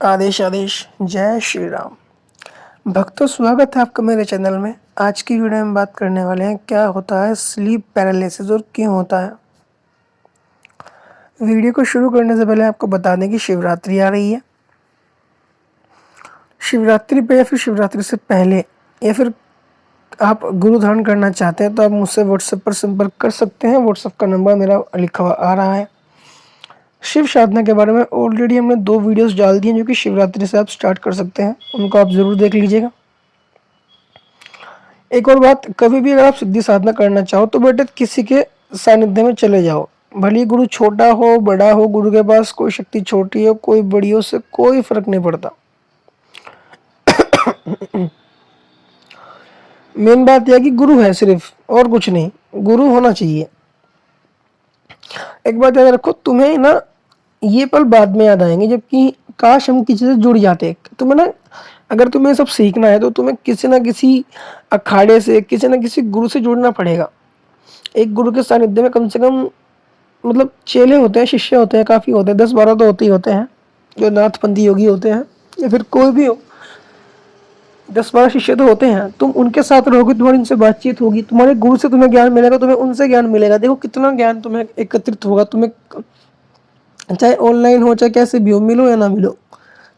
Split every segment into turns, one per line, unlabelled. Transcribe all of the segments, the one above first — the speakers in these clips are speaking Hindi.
आदेश आदेश जय श्री राम। भक्तों, स्वागत है आपका मेरे चैनल में। आज की वीडियो में बात करने वाले हैं क्या होता है स्लीप पैरालिसिस और क्यों होता है। वीडियो को शुरू करने से पहले आपको बता दें कि शिवरात्रि आ रही है। शिवरात्रि पे या फिर शिवरात्रि से पहले या फिर आप गुरु धारण करना चाहते हैं तो आप मुझसे व्हाट्सएप पर संपर्क कर सकते हैं। व्हाट्सएप का नंबर मेरा लिखा हुआ आ रहा है। शिव साधना के बारे में ऑलरेडी हमने 2 वीडियोस डाल दी हैं जो कि शिवरात्रि से आप स्टार्ट कर सकते हैं, उनको आप ज़रूर देख लीजिएगा। एक और बात, कभी भी अगर आप सिद्धि साधना करना चाहो तो बेटे किसी के सानिध्य में चले जाओ। भले ही गुरु छोटा हो बड़ा हो, गुरु के पास कोई शक्ति छोटी हो कोई बड़ी हो, उससे कोई फर्क नहीं पड़ता। मेन बात यह है कि गुरु है सिर्फ, और कुछ नहीं। गुरु होना चाहिए। एक बात याद रखो, तुम्हें ना ये पल बाद में याद आएंगे जबकि काश हम किसी से जुड़ जाते। तुम्हें ना, अगर तुम्हें सब सीखना है तो तुम्हें किसी ना किसी अखाड़े से, किसी ना किसी गुरु से जुड़ना पड़ेगा। एक गुरु के सानिध्य में कम से कम मतलब चेले होते हैं, शिष्य होते हैं, काफ़ी होते हैं, 10-12 तो होते ही होते हैं जो नाथपंथी योगी होते हैं, या फिर कोई भी हो। 10-12 शिष्य तो होते हैं। तुम उनके साथ रहोगे, तुम्हारी उनसे बातचीत होगी, तुम्हारे गुरु से तुम्हें ज्ञान मिलेगा, तुम्हें उनसे ज्ञान मिलेगा। देखो कितना ज्ञान तुम्हें एकत्रित होगा। तुम्हें चाहे ऑनलाइन हो चाहे कैसे भी हो, मिलो या ना मिलो,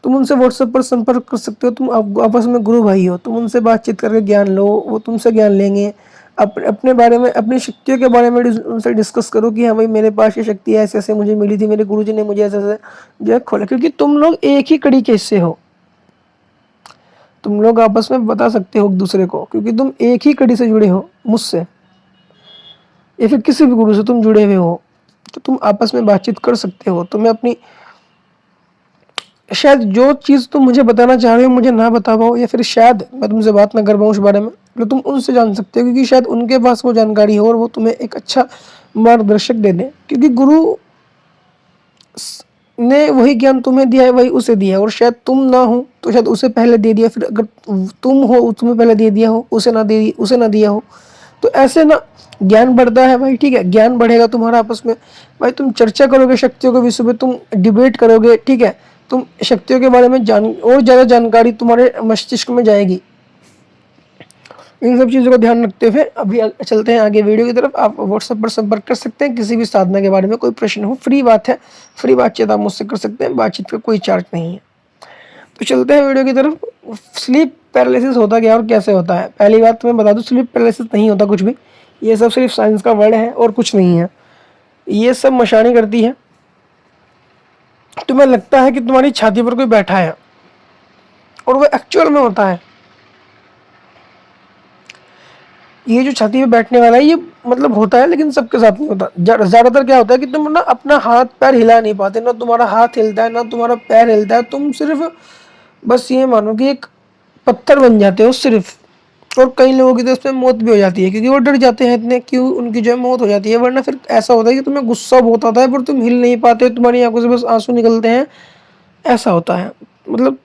तुम उनसे व्हाट्सएप पर संपर्क कर सकते हो। तुम आपस में गुरु भाई हो, तुम उनसे बातचीत करके ज्ञान लो, वो तुमसे ज्ञान लेंगे। अपने बारे में, अपनी शक्तियों के बारे में उनसे डिस्कस करो कि हाँ भाई मेरे पास ये शक्ति ऐसे ऐसे मुझे मिली थी, मेरे गुरुजी ने मुझे ऐसे ऐसे जो है खोला। क्योंकि तुम लोग एक ही कड़ी के हिस्से हो। तुम लोग आपस में बता सकते हो एक दूसरे को, क्योंकि तुम एक ही कड़ी से जुड़े हो मुझसे, या फिर किसी भी गुरु से तुम जुड़े हुए हो, तो तुम आपस में बातचीत कर सकते हो। तुम्हें अपनी शायद जो चीज़ तुम मुझे बताना चाह रहे हो मुझे ना बता पाओ, या फिर शायद मैं तुमसे बात ना कर पाऊँ उस बारे में, तो तुम उनसे जान सकते हो, क्योंकि शायद उनके पास वो जानकारी हो और वो तुम्हें एक अच्छा मार्गदर्शक दे दें। क्योंकि गुरु ने वही ज्ञान तुम्हें दिया है, वही उसे दिया है, और शायद तुम ना हो तो शायद उसे पहले दे दिया, फिर अगर तुम हो तुम्हें पहले दे दिया हो, उसे ना दिया हो। तो ऐसे ना ज्ञान बढ़ता है भाई। ठीक है, ज्ञान बढ़ेगा तुम्हारा आपस में। भाई तुम चर्चा करोगे शक्तियों के विषय में, तुम डिबेट करोगे। ठीक है, तुम शक्तियों के बारे में और ज़्यादा जानकारी तुम्हारे मस्तिष्क में जाएगी। इन सब चीज़ों का ध्यान रखते हुए अभी चलते हैं आगे वीडियो की तरफ। आप व्हाट्सएप पर संपर्क कर सकते हैं, किसी भी साधना के बारे में कोई प्रश्न हो, फ्री बात है, फ्री बातचीत आप मुझसे कर सकते हैं, बातचीत का कोई चार्ज नहीं है। तो चलते हैं वीडियो की तरफ। स्लीप पैरालिसिस होता क्या और कैसे होता है। पहली बात तो मैं बता दूं, स्लीप पैरालिसिस नहीं होता कुछ भी। ये सब सिर्फ साइंस का वर्ड है और कुछ नहीं है। ये सब मशानी करती है। तुम्हें लगता है कि तुम्हारी छाती पर कोई बैठा है, और वो एक्चुअल में होता है। ये जो छाती पे बैठने वाला है ये मतलब होता है, लेकिन सबके साथ नहीं होता। ज़्यादातर क्या होता है कि तुम ना अपना हाथ पैर हिला नहीं पाते, ना तुम्हारा हाथ हिलता है ना तुम्हारा पैर हिलता है। तुम सिर्फ बस ये मानो कि एक पत्थर बन जाते हो सिर्फ। और कई लोगों की तो इसमें मौत भी हो जाती है, क्योंकि वो डर जाते हैं इतने, क्यों उनकी जो है मौत हो जाती है। वरना फिर ऐसा होता है कि तुम्हें गुस्सा बहुत आता है पर तुम हिल नहीं पाते, तुम्हारी आंखों से बस आंसू निकलते हैं, ऐसा होता है। मतलब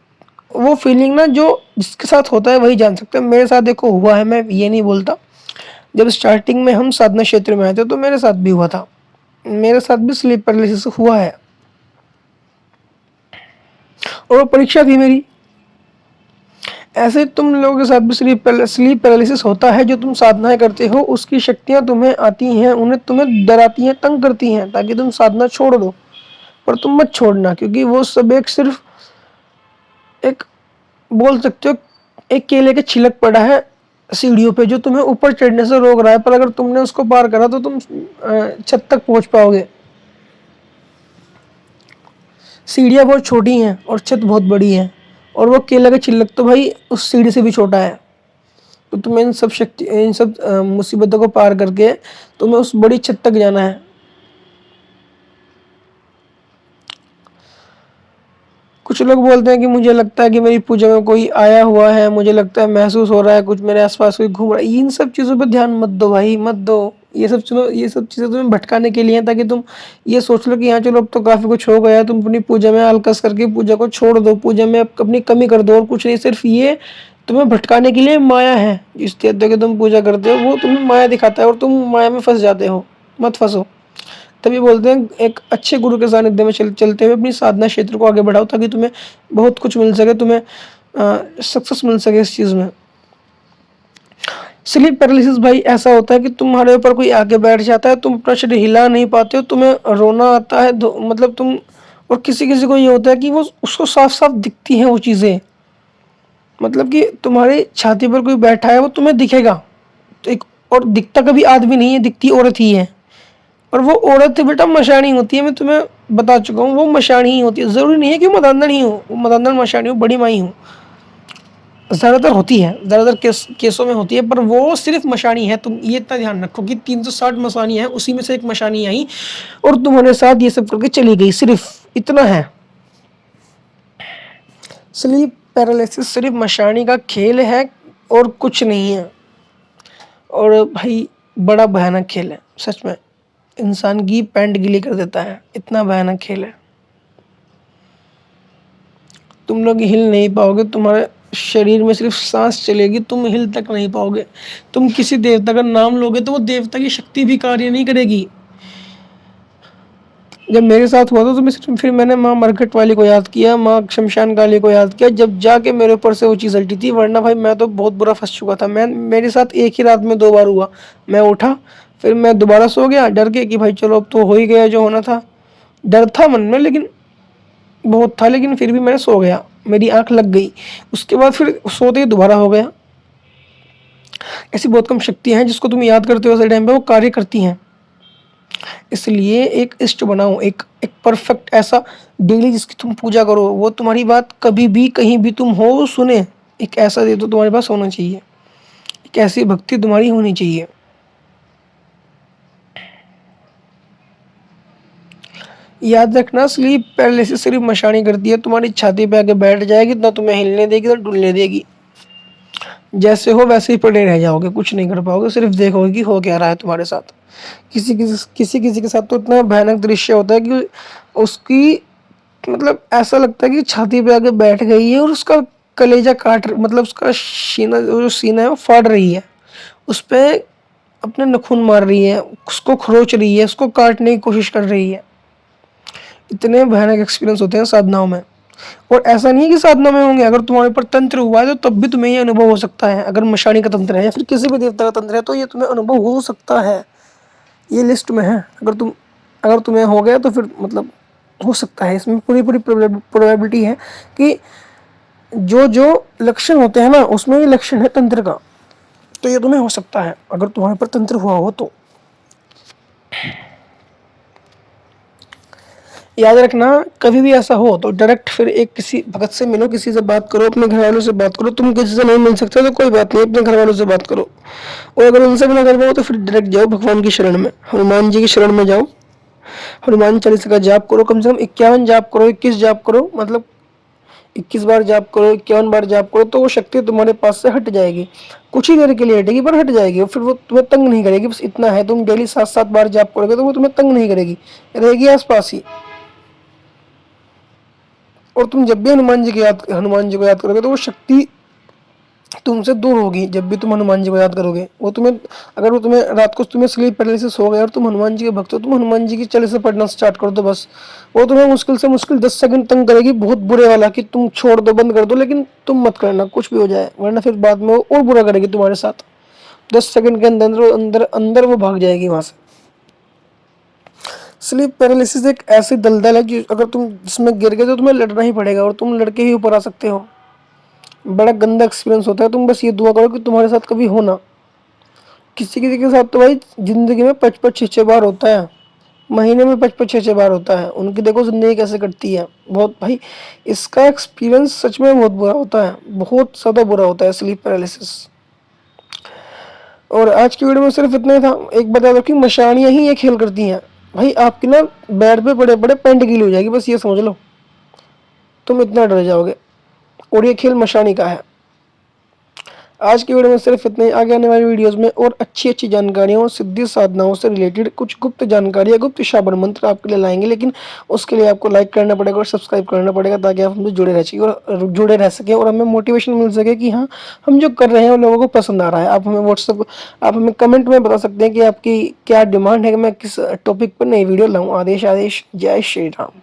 वो फीलिंग ना जो जिसके साथ होता है वही जान सकते हैं। मेरे साथ देखो हुआ है, मैं ये नहीं बोलता। जब स्टार्टिंग में हम साधना क्षेत्र में आए थे तो मेरे साथ भी हुआ था, मेरे साथ भी स्लीप पैरालिसिस हुआ है, और वो परीक्षा थी मेरी। ऐसे तुम लोगों के साथ भी स्लीप पैरालिसिस होता है। जो तुम साधनाएं करते हो उसकी शक्तियां तुम्हें आती हैं, उन्हें तुम्हें डराती हैं, तंग करती हैं, ताकि तुम साधना छोड़ दो। पर तुम मत छोड़ना, क्योंकि वो सब एक सिर्फ एक बोल सकते हो एक केले के छिलक पड़ा है सीढ़ियों पे, जो तुम्हें ऊपर चढ़ने से रोक रहा है। पर अगर तुमने उसको पार करा तो तुम छत तक पहुंच पाओगे। सीढ़ियाँ बहुत छोटी हैं और छत बहुत बड़ी है, और वो केला का छिलक तो भाई उस सीढ़ी से भी छोटा है। तो तुम्हें इन सब मुसीबतों को पार करके तुम्हें उस बड़ी छत तक जाना है। कुछ लोग बोलते हैं कि मुझे लगता है कि मेरी पूजा में कोई आया हुआ है, मुझे लगता है महसूस हो रहा है कुछ मेरे आसपास कोई घूम रहा है। इन सब चीज़ों पे ध्यान मत दो भाई, मत दो। ये सब चीज़ें तुम्हें भटकाने के लिए हैं, ताकि तुम ये सोच लो कि हाँ चलो अब तो काफ़ी कुछ हो गया। तुम अपनी पूजा में आलकस करके पूजा को छोड़ दो, पूजा में अपनी कमी कर दो, और कुछ नहीं। सिर्फ ये तुम्हें भटकाने के लिए माया है। जिस देवता की तुम पूजा करते हो वो तुम्हें माया दिखाता है और तुम माया में फंस जाते हो। मत फंसो। तभी बोलते हैं एक अच्छे गुरु के सानिध्य में चलते हुए अपनी साधना क्षेत्र को आगे बढ़ाओ, ताकि तुम्हें बहुत कुछ मिल सके, तुम्हें सक्सेस मिल सके इस चीज़ में। स्लीप पैरालिसिस भाई ऐसा होता है कि तुम्हारे ऊपर कोई आके बैठ जाता है, तुम अपना शरीर हिला नहीं पाते हो, तुम्हें रोना आता है, मतलब तुम, और किसी किसी को ये होता है कि वो उसको साफ साफ दिखती हैं वो चीज़ें, मतलब कि तुम्हारी छाती पर कोई बैठा है वो तुम्हें दिखेगा, तो एक, और दिखता कभी आदमी नहीं है, दिखती औरत ही है, और वो औरत बेटा मशानी होती है, मैं तुम्हें बता चुका हूँ, वो मशानी ही होती है, ज़रूरी नहीं है कि मदांदन ही हो, मदांदन मशानी हो, बड़ी माई हो, ज़्यादातर होती है, ज़्यादातर केसों में होती है, पर वो सिर्फ मशानी है। तुम ये इतना ध्यान रखो कि 360 मशानी है, उसी में से एक मशानी आई और तुम्हारे साथ ये सब करके चली गई, सिर्फ इतना है। स्लीप पैरालिसिस सिर्फ मशानी का खेल है और कुछ नहीं है, और भाई बड़ा भयानक खेल है सच में, इंसान की पैंट गीली कर देता है, इतना भयानक खेल है। तुम लोग हिल नहीं पाओगे, तुम्हारे शरीर में सिर्फ सांस चलेगी, तुम हिल तक नहीं पाओगे। तुम किसी देवता का नाम लोगे तो वो देवता की शक्ति भी कार्य नहीं करेगी। जब मेरे साथ हुआ था तो मैं फिर मैंने माँ मरकट वाली को याद किया, माँ शमशान काली को याद किया, जब जाके मेरे ऊपर से वो चीज़ हल्टी थी, वरना भाई मैं तो बहुत बुरा फंस चुका था। मेरे साथ एक ही रात में 2 बार हुआ। मैं उठा, फिर मैं दोबारा सो गया डर के कि भाई चलो अब तो हो ही गया जो होना था। डर था मन में लेकिन बहुत था, लेकिन फिर भी मैंने सो गया, मेरी आंख लग गई, उसके बाद फिर सोते ही दोबारा हो गया। ऐसी बहुत कम शक्तियाँ हैं जिसको तुम याद करते हो ऐसे टाइम पे वो कार्य करती हैं। इसलिए एक इष्ट बनाओ, एक एक परफेक्ट ऐसा डेली जिसकी तुम पूजा करो, वो तुम्हारी बात कभी भी कहीं भी तुम हो सुने, एक ऐसा दे तो तुम्हारे पास होना चाहिए, एक ऐसी भक्ति तुम्हारी होनी चाहिए। याद रखना, स्लीप पैरालिसिस सिर्फ मशानी करती है, तुम्हारी छाती पे आके बैठ जाएगी, ना तुम्हें हिलने देगी ना डुलने देगी, जैसे हो वैसे ही पड़े रह जाओगे, कुछ नहीं कर पाओगे, सिर्फ देखोगे कि हो क्या रहा है तुम्हारे साथ। किसी किसी के साथ तो इतना भयानक दृश्य होता है कि उसकी, मतलब ऐसा लगता है कि छाती पे आके बैठ गई है और उसका कलेजा मतलब उसका सीना, जो सीना है वो फाड़ रही है, उस पे अपने नखून मार रही है, उसको खरोच रही है, उसको काटने की कोशिश कर रही है। इतने भयानक एक्सपीरियंस होते हैं साधनाओं में। और ऐसा नहीं है कि साधना में होंगे, अगर तुम्हारे ऊपर तंत्र हुआ है तो तब भी तुम्हें ये अनुभव हो सकता है। अगर मशानी का तंत्र है या फिर किसी भी देवता का तंत्र है तो ये तुम्हें अनुभव हो सकता है, ये लिस्ट में है। अगर तुम्हें हो गया तो फिर मतलब हो सकता है, इसमें पूरी पूरी प्रोबेबिलिटी है कि जो जो लक्षण होते हैं ना उसमें ये लक्षण है तंत्र का, तो ये तुम्हें हो सकता है अगर तुम्हारे ऊपर तंत्र हुआ हो तो। याद रखना, कभी भी ऐसा हो तो डायरेक्ट फिर एक किसी भगत से मिलो, किसी से बात करो, अपने घर वालों से बात करो। तुम किसी से नहीं मिल सकते तो कोई बात नहीं, अपने घर वालों से बात करो, और अगर उनसे भी ना कर पाओ तो फिर डायरेक्ट जाओ भगवान की शरण में, हनुमान जी की शरण में जाओ, हनुमान चालीसा का जाप करो, कम से कम 51 जाप करो, 21 जाप करो, मतलब 21 बार जाप करो, 51 बार जाप करो, तो वो शक्ति तुम्हारे पास से हट जाएगी। कुछ ही देर के लिए हटेगी पर हट जाएगी, और फिर वो तुम्हें तंग नहीं करेगी। बस इतना है, तुम डेली 7-7 बार जाप करोगे तो वो तुम्हें तंग नहीं करेगी, रहेगी आसपास ही। और तुम जब भी हनुमान जी को याद करोगे तो वो शक्ति तुमसे दूर होगी। जब भी तुम हनुमान जी को याद करोगे, वो तुम्हें, अगर वो तुम्हें रात को तुम्हें स्लीप पैरालिसिस हो गया और तुम हनुमान जी के भक्त हो, तुम हनुमान जी की चालीसा पढ़ना स्टार्ट कर दो बस। वो तुम्हें मुश्किल से मुश्किल 10 सेकंड तंग करेगी, बहुत बुरे वाला, कि तुम छोड़ दो, बंद कर दो, लेकिन तुम मत करना, कुछ भी हो जाए, वरना फिर बाद में वो और बुरा करेगी तुम्हारे साथ। 10 सेकंड के अंदर अंदर अंदर वो भाग जाएगी वहां से। स्लीप पैरालिसिस एक ऐसी दलदल है कि अगर तुम जिसमें गिर गए तो तुम्हें लड़ना ही पड़ेगा, और तुम लड़के ही ऊपर आ सकते हो। बड़ा गंदा एक्सपीरियंस होता है। तुम बस ये दुआ करो कि तुम्हारे साथ कभी हो ना। किसी किसी के साथ तो भाई जिंदगी में 5-5 6-6 बार होता है, महीने में 5-5 6-6 बार होता है। उनकी देखो जिंदगी कैसे कटती है। बहुत भाई इसका एक्सपीरियंस सच में बहुत बुरा होता है, बहुत ज़्यादा बुरा होता है स्लीप पैरालिसिस। और आज की वीडियो में सिर्फ इतना ही था। एक बता दो कि मशानियाँ ही ये खेल करती हैं भाई, आपकी ना बेड पे बड़े बड़े पेंट गीली हो जाएगी, बस ये समझ लो, तुम इतना डर जाओगे। और ये खेल मशानी का है। आज की वीडियो में सिर्फ इतना ही। आगे आने वाली वीडियोस में और अच्छी अच्छी जानकारियों, सिद्धि साधनाओं से रिलेटेड कुछ गुप्त जानकारी, गुप्त शाबर मंत्र आपके लिए लाएंगे। लेकिन उसके लिए आपको लाइक करना पड़ेगा और सब्सक्राइब करना पड़ेगा, ताकि आप हमसे जुड़े रह सके और हमें मोटिवेशन मिल सके कि हाँ, हम जो कर रहे हैं वो लोगों को पसंद आ रहा है। आप हमें कमेंट में बता सकते हैं कि आपकी क्या डिमांड है कि मैं किस टॉपिक पर नई वीडियो लाऊं। आदेश आदेश, जय श्री राम।